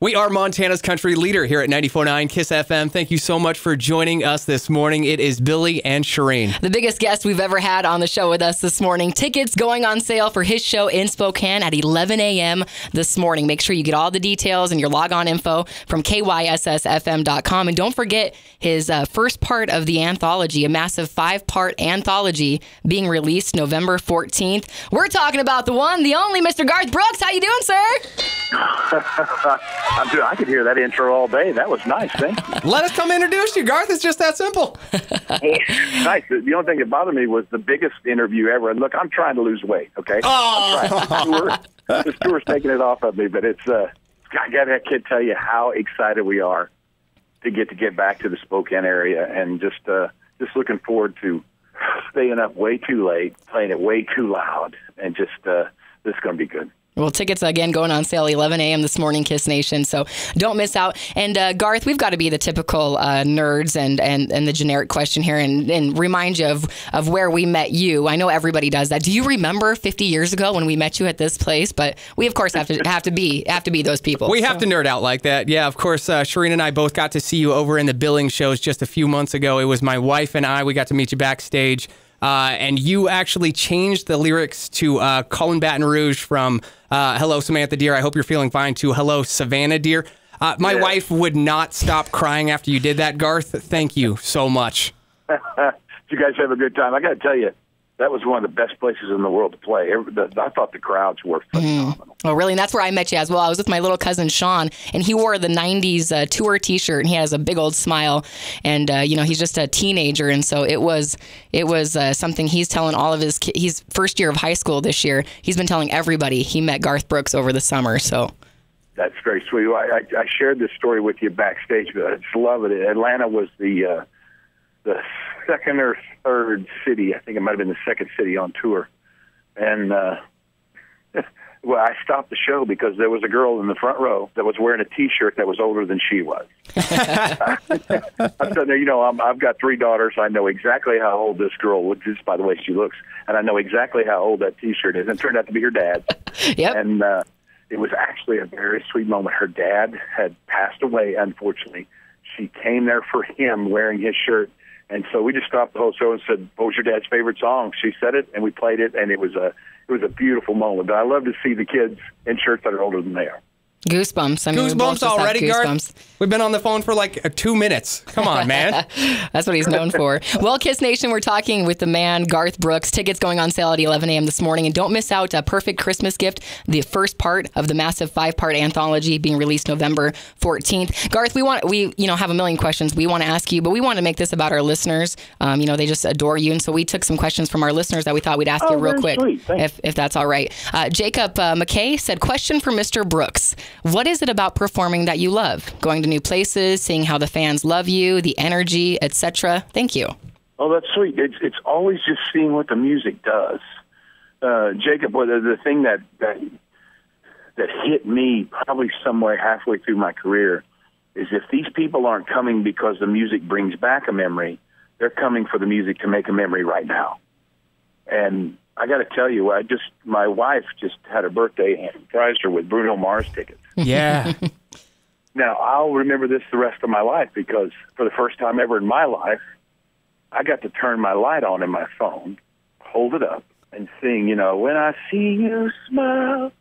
We are Montana's country leader here at 94.9 KYSS FM. Thank you so much for joining us this morning. It is Billy and Charene. The biggest guest we've ever had on the show with us this morning. Tickets going on sale for his show in Spokane at 11 a.m. this morning. Make sure you get all the details and your log-on info from KYSSFM.com. And don't forget his first part of the anthology, a massive 5-part anthology being released November 14th. We're talking about the one, the only Mr. Garth Brooks. How you doing, sir? I could hear that intro all day. That was nice. Thank you. Let us come introduce you, Garth. It's just that simple. Nice. The only thing that bothered me was the biggest interview ever. And look, I'm trying to lose weight, okay? Oh! This tour's taking it off of me, but it's, I can't tell you how excited we are to get back to the Spokane area, and just looking forward to staying up way too late, playing it way too loud, and just this is going to be good. Well, tickets, again, going on sale 11 a.m. this morning, KYSS Nation, so don't miss out. And, Garth, we've got to be the typical nerds and the generic question here and remind you of where we met you. I know everybody does that. Do you remember 50 years ago when we met you at this place? But we, of course, have to be those people. We have to nerd out like that. Yeah, of course, Charene and I both got to see you over in the billing shows just a few months ago. It was my wife and I. We got to meet you backstage. And you actually changed the lyrics to Call in Baton Rouge from Hello, Samantha Dear, I hope you're feeling fine, to Hello, Savannah Dear. My wife would not stop crying after you did that, Garth. Thank you so much. Did you guys have a good time? I got to tell you, that was one of the best places in the world to play. I thought the crowds were phenomenal. Oh, really? And that's where I met you as well. I was with my little cousin, Sean, and he wore the 90s tour T-shirt, and he has a big old smile. And, he's just a teenager. And so it was something he's telling all of he's first year of high school this year. He's been telling everybody he met Garth Brooks over the summer. So that's very sweet. I shared this story with you backstage, but I just love it. Atlanta was the second or third city. I think it might have been the second city on tour. And, well, I stopped the show because there was a girl in the front row that was wearing a T-shirt that was older than she was. I'm sitting there, I've got 3 daughters. I know exactly how old this girl was, just by the way she looks. And I know exactly how old that T-shirt is. And it turned out to be her dad. Yep. And it was actually a very sweet moment. Her dad had passed away, unfortunately. She came there for him wearing his shirt. And so we just stopped the whole show and said, "What was your dad's favorite song?" She said it, and we played it, and it was a beautiful moment. But I love to see the kids in shirts that are older than they are. Goosebumps. I mean, Goosebumps already, Garth? We've been on the phone for like 2 minutes. Come on, man. That's what he's known for. Well, KYSS Nation, we're talking with the man, Garth Brooks. Tickets going on sale at 11 a.m. this morning. And don't miss out a perfect Christmas gift, the first part of the massive 5-part anthology being released November 14th. Garth, we have a million questions we want to ask you, but we want to make this about our listeners. They just adore you. And so we took some questions from our listeners that we thought we'd ask you real quick, if that's all right. Jacob McKay said, question for Mr. Brooks. What is it about performing that you love? Going to new places, seeing how the fans love you, the energy, etc. Thank you. Oh, that's sweet. It's always just seeing what the music does. Jacob, the thing that hit me probably somewhere halfway through my career is if these people aren't coming because the music brings back a memory, they're coming for the music to make a memory right now. And I got to tell you, my wife just had her birthday and surprised her with Bruno Mars tickets. Yeah. Now, I'll remember this the rest of my life because for the first time ever in my life, I got to turn my light on in my phone, hold it up, and sing, when I see you smile.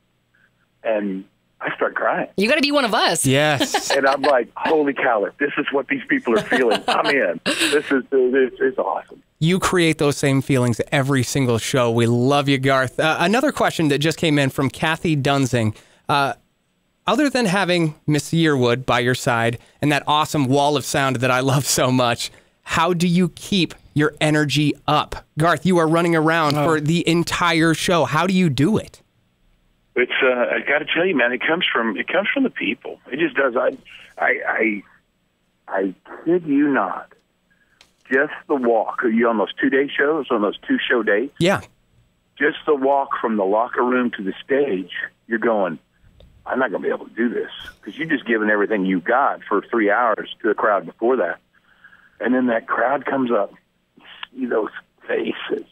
And I start crying. You got to be one of us. Yes. And I'm like, holy cow, this is what these people are feeling. I'm in. This is awesome. You create those same feelings every single show. We love you, Garth. Another question that just came in from Kathy Dunzing. Other than having Miss Yearwood by your side and that awesome wall of sound that I love so much, how do you keep your energy up? Garth, you are running around for the entire show. How do you do it? It's I got to tell you, man, it comes from the people. It just does. I kid you not. Just the walk. Are you on those 2-day shows, on those 2 show dates? Yeah. Just the walk from the locker room to the stage, you're going, I'm not going to be able to do this because you're just giving everything you got for 3 hours to the crowd before that. And then that crowd comes up, you see those faces,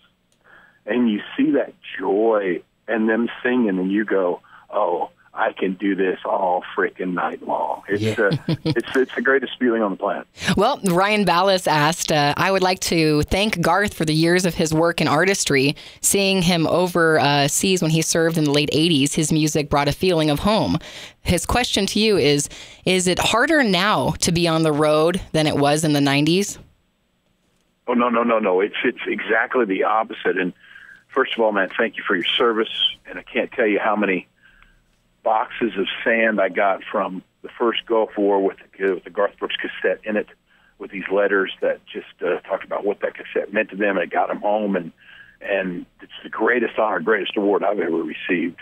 and you see that joy and them singing, and you go, oh, I can do this all freaking night long. It's the greatest feeling on the planet. Well, Ryan Ballas asked, I would like to thank Garth for the years of his work in artistry. Seeing him overseas when he served in the late 80s, his music brought a feeling of home. His question to you is it harder now to be on the road than it was in the 90s? Oh, no. It's exactly the opposite. And first of all, man, thank you for your service. And I can't tell you how many boxes of sand I got from the first Gulf War with the Garth Brooks cassette in it, with these letters that just talked about what that cassette meant to them, and it got them home. And it's the greatest honor, greatest award I've ever received,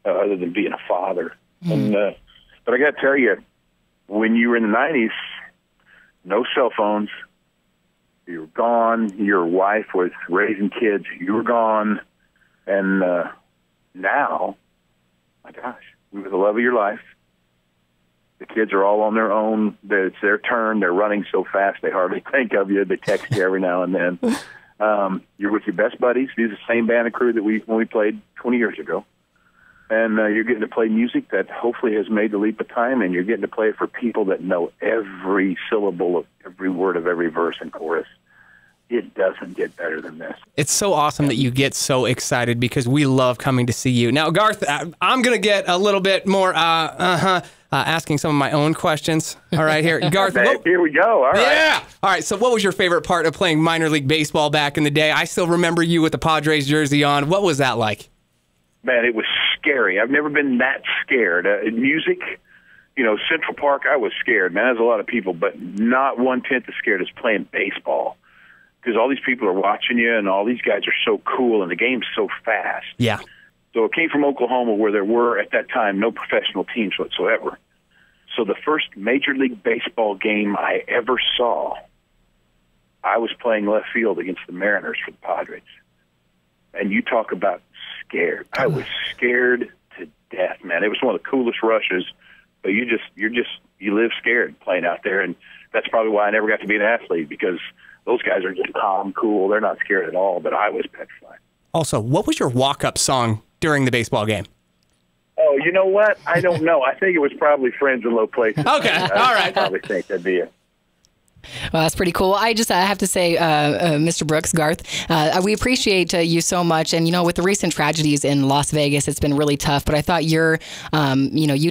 other than being a father. Mm. But I got to tell you, when you were in the 90s, no cell phones. You were gone. Your wife was raising kids. You were gone. And now, my gosh, we were the love of your life. The kids are all on their own. It's their turn. They're running so fast they hardly think of you. They text you every now and then. You're with your best buddies. These are the same band and crew that when we played 20 years ago. And you're getting to play music that hopefully has made the leap of time, and you're getting to play it for people that know every syllable of every word of every verse and chorus. It doesn't get better than this. It's so awesome that you get so excited because we love coming to see you. Now, Garth, I'm going to get a little bit more asking some of my own questions. All right, here. Garth. Here we go. All right. Yeah. All right, so what was your favorite part of playing minor league baseball back in the day? I still remember you with the Padres jersey on. What was that like? Man, it was scary. I've never been that scared. In music, Central Park, I was scared. Man, there's a lot of people, but not 1/10 as scared as playing baseball. Because all these people are watching you, and all these guys are so cool, and the game's so fast. Yeah. So it came from Oklahoma, where there were, at that time, no professional teams whatsoever. So the first Major League Baseball game I ever saw, I was playing left field against the Mariners for the Padres. And you talk about scared. I was scared to death, man. It was one of the coolest rushes, but you live scared playing out there, and that's probably why I never got to be an athlete, because those guys are just calm, cool. They're not scared at all, but I was petrified. Also, what was your walk-up song during the baseball game? Oh, you know what? I don't know. I think it was probably Friends in Low Places. Okay, all right. I probably think that'd be it. Well, that's pretty cool. I have to say, Mr. Brooks, Garth, we appreciate you so much. And, with the recent tragedies in Las Vegas, it's been really tough. But I thought you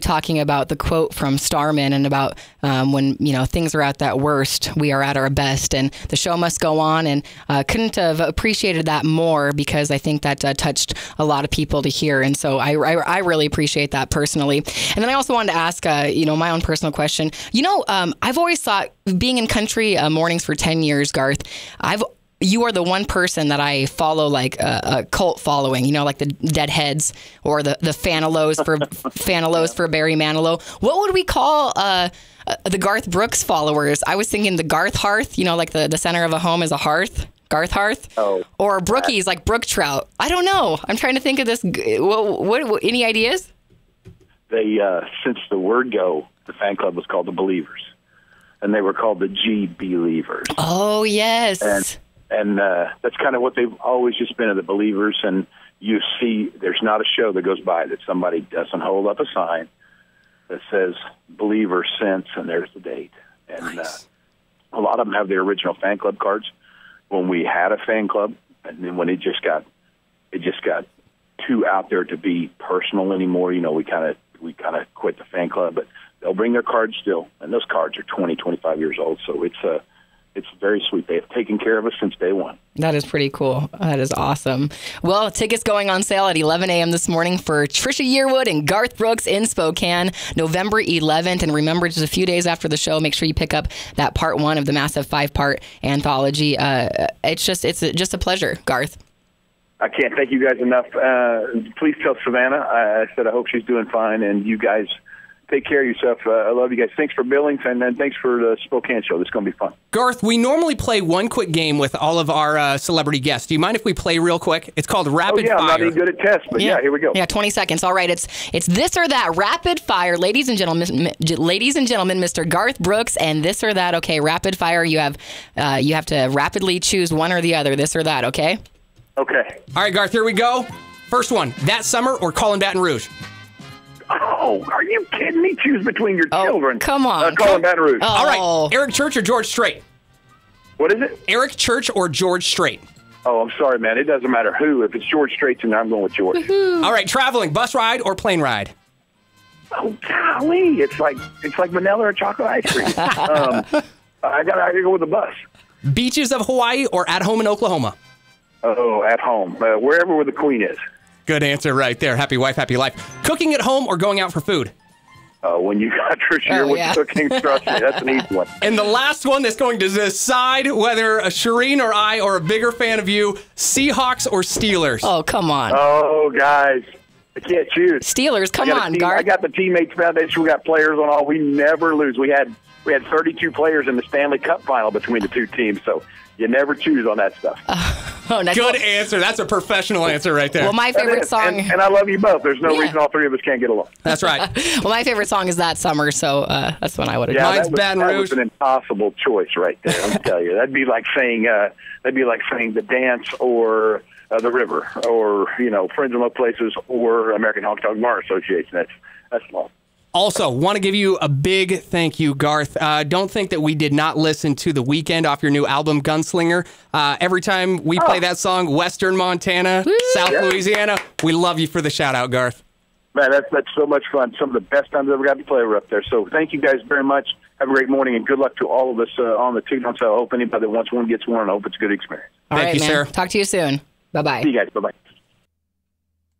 talking about the quote from Starman and about when, things are at that worst, we are at our best. And the show must go on. And couldn't have appreciated that more, because I think that touched a lot of people to hear. And so I really appreciate that personally. And then I also wanted to ask, my own personal question. I've always thought, being in country mornings for 10 years, Garth, you are the one person that I follow, like a cult following, like the Deadheads or the Fanalos for Barry Manilow. What would we call the Garth Brooks followers? I was thinking the Garth Hearth, like the center of a home is a hearth. Garth Hearth? Oh. Or Brookies, like Brook Trout. I don't know. I'm trying to think of this. What any ideas? They, since the word go, the fan club was called the Believers. And they were called the G-Believers. Oh, yes. And that's kind of what they've always just been, the Believers. And you see, there's not a show that goes by that somebody doesn't hold up a sign that says Believer since, and there's the date. And nice. A lot of them have their original fan club cards when we had a fan club, and then when it just got too out there to be personal anymore. We kind of quit the fan club, but they'll bring their cards still, and those cards are 20, 25 years old, so it's very sweet. They have taken care of us since day one. That is pretty cool. That is awesome. Well, tickets going on sale at 11 a.m. this morning for Trisha Yearwood and Garth Brooks in Spokane, November 11th. And remember, just a few days after the show, make sure you pick up that part 1 of the massive 5-part anthology. It's just a pleasure, Garth. I can't thank you guys enough. Please tell Savannah I said I hope she's doing fine, and you guys take care of yourself. I love you guys. Thanks for Billings, and then thanks for the Spokane show. This is going to be fun. Garth, we normally play one quick game with all of our celebrity guests. Do you mind if we play real quick? It's called Rapid Fire. I'm not even good at tests, but yeah, here we go. Yeah, 20 seconds. All right, it's this or that. Rapid fire, ladies and gentlemen, Mr. Garth Brooks, and this or that. Okay, rapid fire. You have to rapidly choose one or the other. This or that. Okay. Okay. All right, Garth. Here we go. First one. That summer or Call in Baton Rouge? Oh, are you kidding me? Choose between your children. Come on. Call him Baton Rouge. Oh. All right, Eric Church or George Strait? What is it? Eric Church or George Strait? Oh, I'm sorry, man. It doesn't matter who. If it's George Strait's in there, I'm going with George. All right, traveling, bus ride or plane ride? Oh, golly. It's like vanilla or chocolate ice cream. I gotta go with the bus. Beaches of Hawaii or at home in Oklahoma? Oh, at home. Wherever where the queen is. Good answer right there. Happy wife, happy life. Cooking at home or going out for food? When you got Tricia with cooking, trust me, that's an easy one. And the last one that's going to decide whether Charene or I are a bigger fan of you, Seahawks or Steelers? Oh, come on. Oh, guys, I can't choose. Steelers, come on, Garth. I got the Teammates Foundation. We got players on all. We never lose. We had 32 players in the Stanley Cup final between the two teams, so you never choose on that stuff. Good answer. That's a professional answer right there. Well, my favorite song... And I love you both. There's no reason all three of us can't get along. That's right. Well, my favorite song is That Summer, so that's one I would have done. Mine's Baton Rouge. That was an impossible choice right there, let me tell you. That'd be like saying The Dance or The River or, Friends in Low Places or American Honky Tonk Bar Association. That's long. Also, want to give you a big thank you, Garth. Don't think that we did not listen to The Weeknd off your new album, Gunslinger. Every time we play that song, Western Montana, South Louisiana, we love you for the shout-out, Garth. Man, that's so much fun. Some of the best times I've ever got to play were up there. So thank you guys very much. Have a great morning, and good luck to all of us on the team. So I hope anybody that wants one gets one. I hope it's a good experience. Thank you, man. sir. Talk to you soon. Bye-bye. See you guys. Bye-bye.